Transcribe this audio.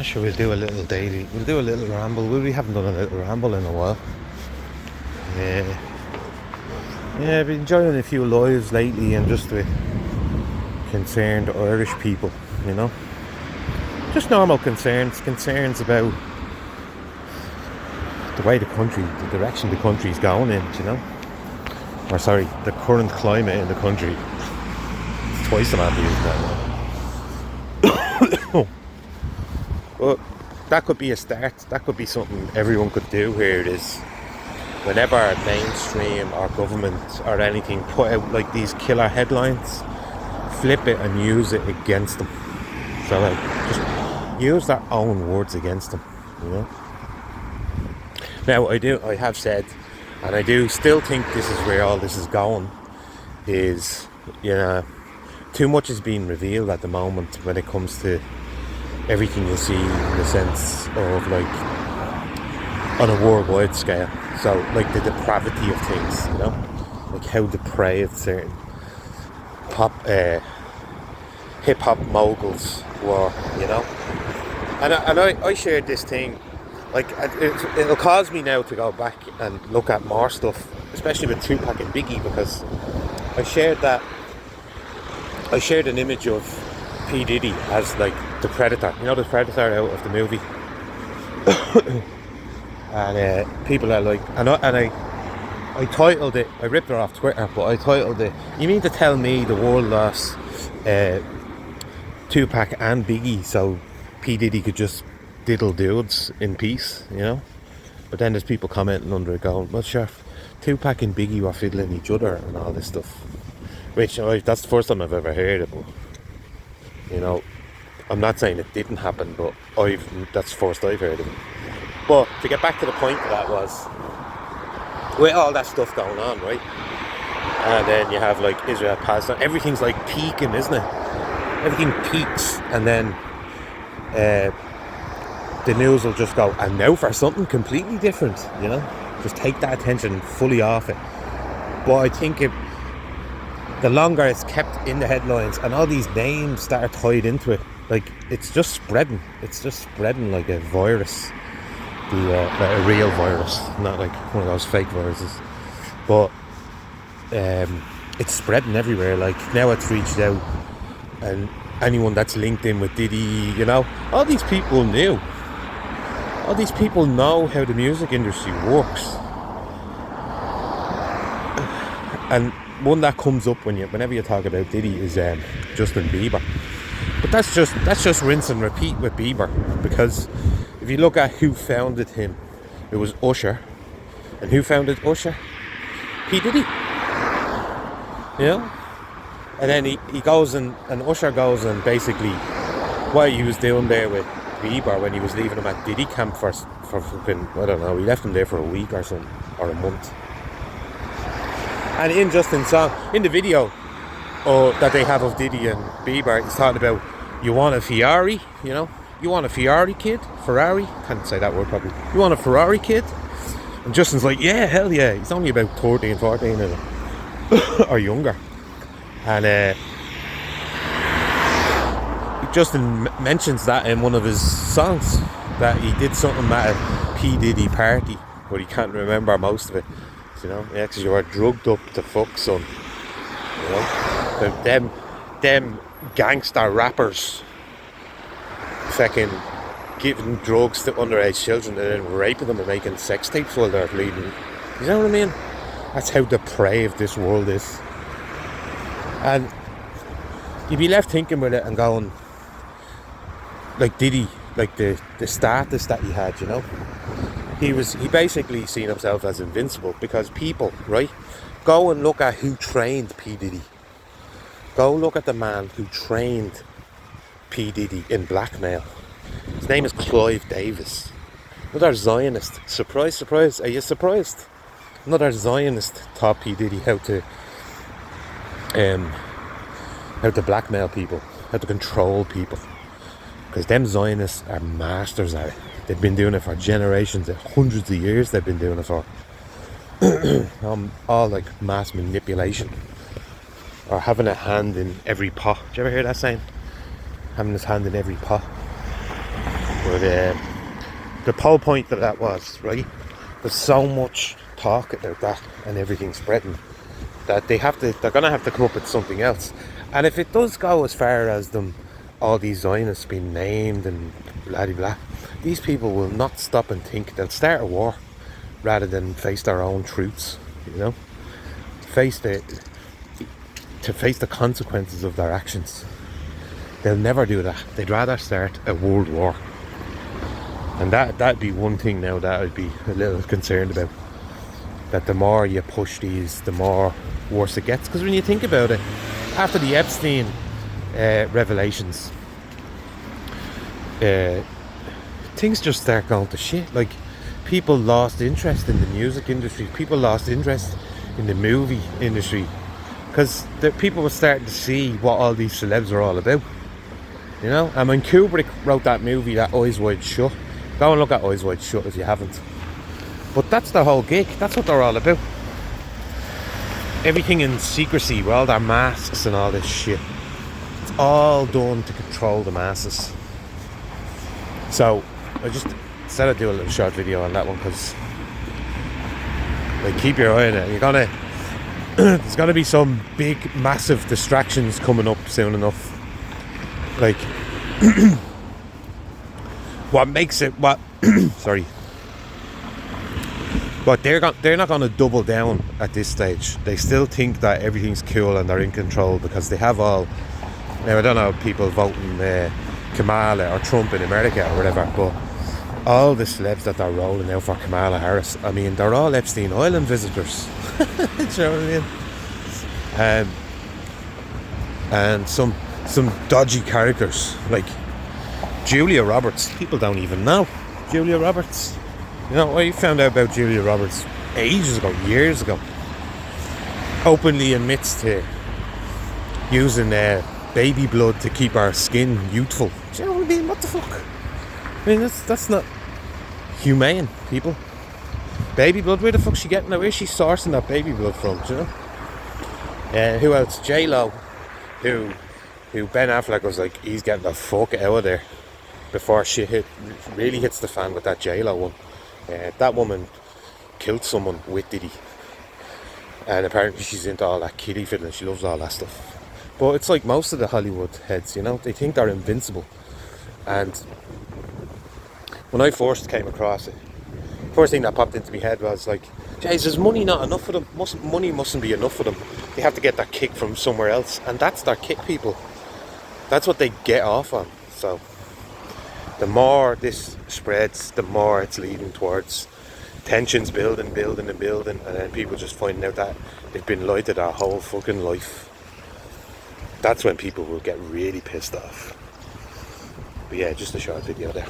Sure, we'll do a little daily. We'll do a little ramble. We haven't done a little ramble in a while. Yeah. Yeah, I've been enjoying a few lives lately and just with concerned Irish people, you know. Just normal concerns about the way the country, the direction the country's going in, you know. Or sorry, the current climate in the country. It's twice the man using that now. But that could be a start. That could be something everyone could do here. It is whenever mainstream or government or anything put out like these killer headlines, flip it and use it against them. So like, just use their own words against them, you know. Now I have said, and I do still think this is where all this is going, is, you know, too much is being revealed at the moment when it comes to everything you see in the sense of like on a worldwide scale. So like the depravity of things, you know, like how depraved certain hip hop moguls were, you know. And I shared this thing, like it'll cause me now to go back and look at more stuff, especially with Tupac and Biggie, because I shared an image of P Diddy as like the Predator, you know, the Predator out of the movie. And people are like, I titled it, I ripped it off Twitter, but I titled it, you mean to tell me the world lost Tupac and Biggie so P Diddy could just diddle dudes in peace, you know? But then there's people commenting under it going, well sure, Tupac and Biggie were fiddling each other and all this stuff, which that's the first time I've ever heard it. But you know, I'm not saying it didn't happen, but that's the first I've heard of it. But to get back to the point of that was, with all that stuff going on, right? And then you have like Israel, Palestine, everything's like peaking, isn't it? Everything peaks, and then the news will just go, and now for something completely different, you know? Just take that attention fully off it. But I think the longer it's kept in the headlines and all these names that are tied into it, like it's just spreading like a virus. Like a real virus, not like one of those fake viruses, but it's spreading everywhere. Like now it's reached out, and anyone that's linked in with Diddy, you know, all these people know how the music industry works. And one that comes up whenever you talk about Diddy is Justin Bieber. But that's just rinse and repeat with Bieber, because if you look at who founded him, it was Usher. And who founded Usher? P Diddy. You know? And then he goes and Usher goes and basically what he was doing there with Bieber when he was leaving him at Diddy camp for fucking, I don't know, he left him there for a week or something, or a month. And in Justin's song, in the video that they have of Diddy and Bieber, he's talking about, you want a Ferrari, you know? You want a Ferrari, kid? Ferrari? Can't say that word probably. You want a Ferrari, kid? And Justin's like, yeah, hell yeah. He's only about 13, 14 or younger. And Justin mentions that in one of his songs, that he did something at a P Diddy party, but he can't remember most of it. You know, yeah, because you were drugged up to fuck, son. You know, them gangster rappers fucking giving drugs to underage children and then raping them and making sex tapes while they're bleeding. You know what I mean? That's how depraved this world is. And you'd be left thinking with it and going, like Diddy, like the status that he had, you know? He basically seen himself as invincible because people, right? Go and look at who trained P Diddy. Go look at the man who trained P Diddy in blackmail. His name is Clive Davis. Another Zionist. Surprise, surprise. Are you surprised? Another Zionist taught P Diddy how to blackmail people, how to control people. Because them Zionists are masters at it. They've been doing it for generations, hundreds of years they've been doing it for. All like mass manipulation. Or having a hand in every pot. Do you ever hear that saying? Having his hand in every pot. But the whole point of that was, right, there's so much talk about that and everything spreading that they're gonna have to come up with something else. And if it does go as far as them, all these Zionists being named and blah blah blah, these people will not stop and think. They'll start a war rather than face their own truths, you know, face the consequences of their actions. They'll never do that. They'd rather start a world war. And that'd be one thing now that I'd be a little concerned about. That the more you push these, the more worse it gets. Because when you think about it, after the Epstein revelations, things just start going to shit. Like, people lost interest in the music industry. People lost interest in the movie industry. Because people were starting to see what all these celebs are all about. You know? And when Kubrick wrote that movie, that Eyes Wide Shut, go and look at Eyes Wide Shut if you haven't. But that's the whole gig. That's what they're all about. Everything in secrecy, with all their masks and all this shit. It's all done to control the masses. So I just said I'd do a little short video on that one, because, like, keep your eye on it. You're gonna there's gonna be some big, massive distractions coming up soon enough. Like, what makes it sorry. But they're not going to double down at this stage. They still think that everything's cool and they're in control, because they have all. Now, I don't know people voting Kamala or Trump in America or whatever, but all the celebs that are rolling now for Kamala Harris, I mean, they're all Epstein Island visitors. Do you know what I mean? And some dodgy characters like Julia Roberts. People don't even know Julia Roberts. You know, I found out about Julia Roberts ages ago, years ago. Openly admits to using baby blood to keep our skin youthful. Do you know what I mean? What the fuck? I mean, that's not humane, people. Baby blood, where the fuck's she getting that? Where's she sourcing that baby blood from, do you know? Who else? J-Lo, who Ben Affleck was like, he's getting the fuck out of there before shit really hits the fan with that J-Lo one. That woman killed someone with Diddy, and apparently she's into all that kiddie fiddling. She loves all that stuff. But it's like most of the Hollywood heads, you know, they think they're invincible. And when I first came across it, first thing that popped into my head was like, geez, is money not enough for them? Money mustn't be enough for them. They have to get that kick from somewhere else, and that's their kick, people. That's what they get off on. So the more this spreads, the more it's leading towards tensions building, and then people just finding out that they've been lied to their whole fucking life. That's when people will get really pissed off. But yeah, just a short video there.